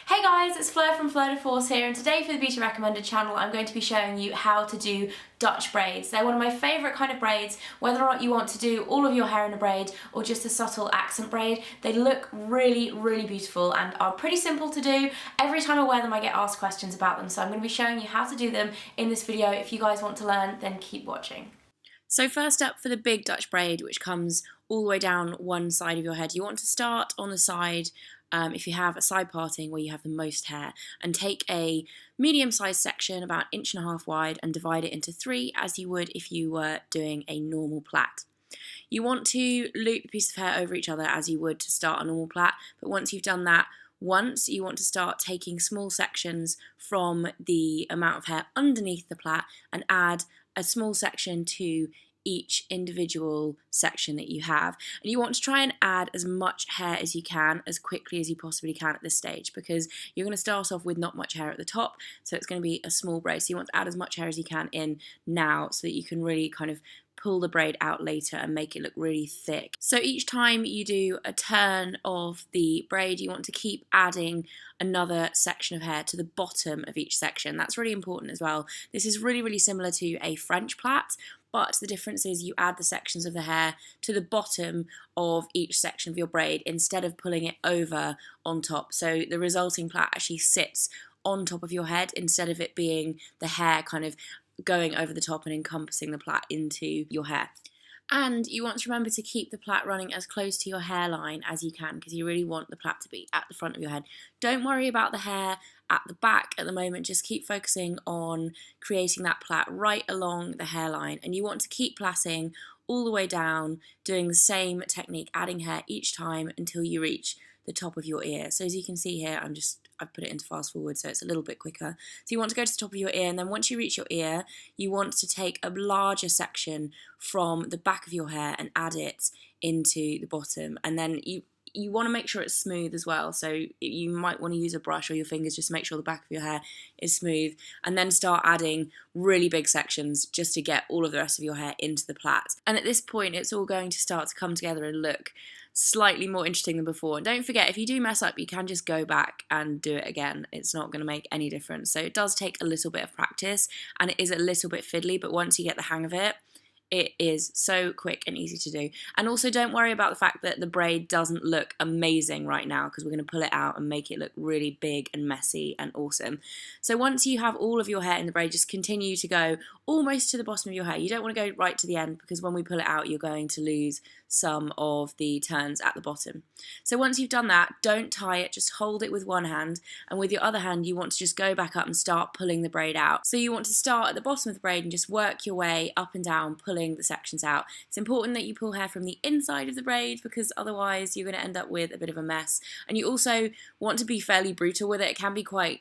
Hey guys, it's Fleur from Fleur Deforce here, and today for the Beauty Recommended channel I'm going to be showing you how to do Dutch braids. They're one of my favourite kind of braids, whether or not you want to do all of your hair in a braid or just a subtle accent braid. They look really, really beautiful and are pretty simple to do. Every time I wear them I get asked questions about them, so I'm going to be showing you how to do them in this video. If you guys want to learn, then keep watching. So first up, for the big Dutch braid, which comes all the way down one side of your head, you want to start on the side, if you have a side parting where you have the most hair, and take a medium-sized section about 1.5 inches wide and divide it into 3 as you would if you were doing a normal plait. You want to loop a piece of hair over each other as you would to start a normal plait, but once you've done that once, you want to start taking small sections from the amount of hair underneath the plait and add a small section to each individual section that you have. And you want to try and add as much hair as you can as quickly as you possibly can at this stage, because you're going to start off with not much hair at the top, so it's going to be a small braid. So you want to add as much hair as you can in now so that you can really kind of pull the braid out later and make it look really thick. So each time you do a turn of the braid, you want to keep adding another section of hair to the bottom of each section. That's really important as well. This is really, really similar to a French plait, but the difference is you add the sections of the hair to the bottom of each section of your braid instead of pulling it over on top. So the resulting plait actually sits on top of your head instead of it being the hair kind of going over the top and encompassing the plait into your hair. And you want to remember to keep the plait running as close to your hairline as you can, because you really want the plait to be at the front of your head. Don't worry about the hair at the back at the moment, just keep focusing on creating that plait right along the hairline, and you want to keep plaiting all the way down, doing the same technique, adding hair each time until you reach the top of your ear. So as you can see here, I've put it into fast forward so it's a little bit quicker. So you want to go to the top of your ear, and then once you reach your ear, you want to take a larger section from the back of your hair and add it into the bottom. And then you want to make sure it's smooth as well, so you might want to use a brush or your fingers just to make sure the back of your hair is smooth, and then start adding really big sections just to get all of the rest of your hair into the plait. And at this point it's all going to start to come together and look slightly more interesting than before. And don't forget, if you do mess up, you can just go back and do it again. It's not going to make any difference. So it does take a little bit of practice and it is a little bit fiddly, but once you get the hang of it, it is so quick and easy to do. And also don't worry about the fact that the braid doesn't look amazing right now, because we're going to pull it out and make it look really big and messy and awesome. So once you have all of your hair in the braid, just continue to go almost to the bottom of your hair. You don't want to go right to the end, because when we pull it out you're going to lose some of the turns at the bottom. So once you've done that, don't tie it, just hold it with one hand, and with your other hand you want to just go back up and start pulling the braid out. So you want to start at the bottom of the braid and just work your way up and down, pulling the sections out. It's important that you pull hair from the inside of the braid, because otherwise you're going to end up with a bit of a mess. And you also want to be fairly brutal with it. It can be quite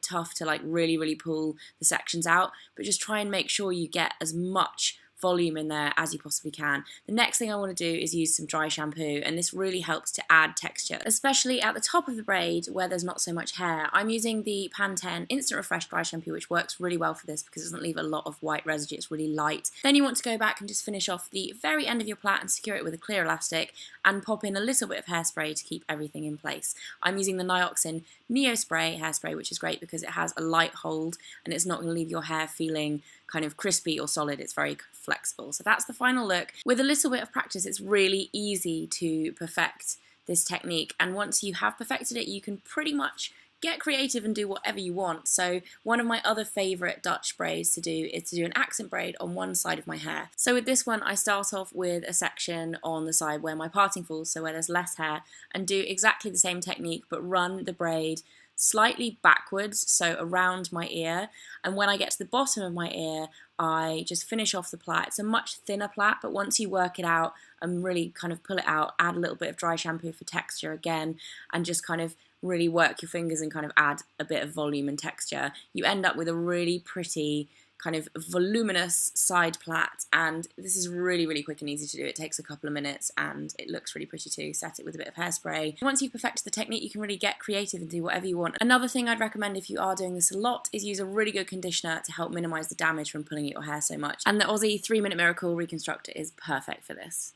tough to like really pull the sections out, but just try and make sure you get as much volume in there as you possibly can. The next thing I want to do is use some dry shampoo, and this really helps to add texture, especially at the top of the braid where there's not so much hair. I'm using the Pantene Instant Refresh dry shampoo, which works really well for this because it doesn't leave a lot of white residue. It's really light. Then you want to go back and just finish off the very end of your plait and secure it with a clear elastic and pop in a little bit of hairspray to keep everything in place. I'm using the Nioxin Neo Spray hairspray, which is great because it has a light hold and it's not going to leave your hair feeling kind of crispy or solid. It's very flexible. So that's the final look. With a little bit of practice, it's really easy to perfect this technique, and once you have perfected it, you can pretty much get creative and do whatever you want. So one of my other favourite Dutch braids to do is to do an accent braid on one side of my hair. So with this one, I start off with a section on the side where my parting falls, so where there's less hair, and do exactly the same technique but run the braid slightly backwards, so around my ear, and when I get to the bottom of my ear I just finish off the plait. It's a much thinner plait, but once you work it out and really kind of pull it out, add a little bit of dry shampoo for texture again, and just kind of really work your fingers and kind of add a bit of volume and texture, you end up with a really pretty kind of voluminous side plait. And this is really quick and easy to do. It takes a couple of minutes and it looks really pretty too. Set it with a bit of hairspray. Once you've perfected the technique, you can really get creative and do whatever you want. Another thing I'd recommend if you are doing this a lot is use a really good conditioner to help minimise the damage from pulling at your hair so much. And the Aussie 3-Minute Miracle Reconstructor is perfect for this.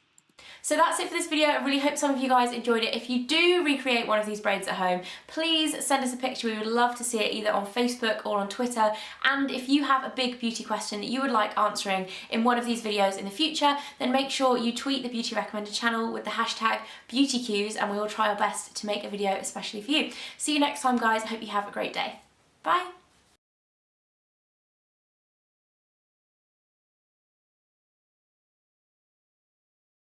So that's it for this video. I really hope some of you guys enjoyed it. If you do recreate one of these braids at home, please send us a picture. We would love to see it either on Facebook or on Twitter. And if you have a big beauty question that you would like answering in one of these videos in the future, then make sure you tweet the Beauty Recommended channel with the hashtag BeautyQs, and we will try our best to make a video especially for you. See you next time, guys. I hope you have a great day. Bye.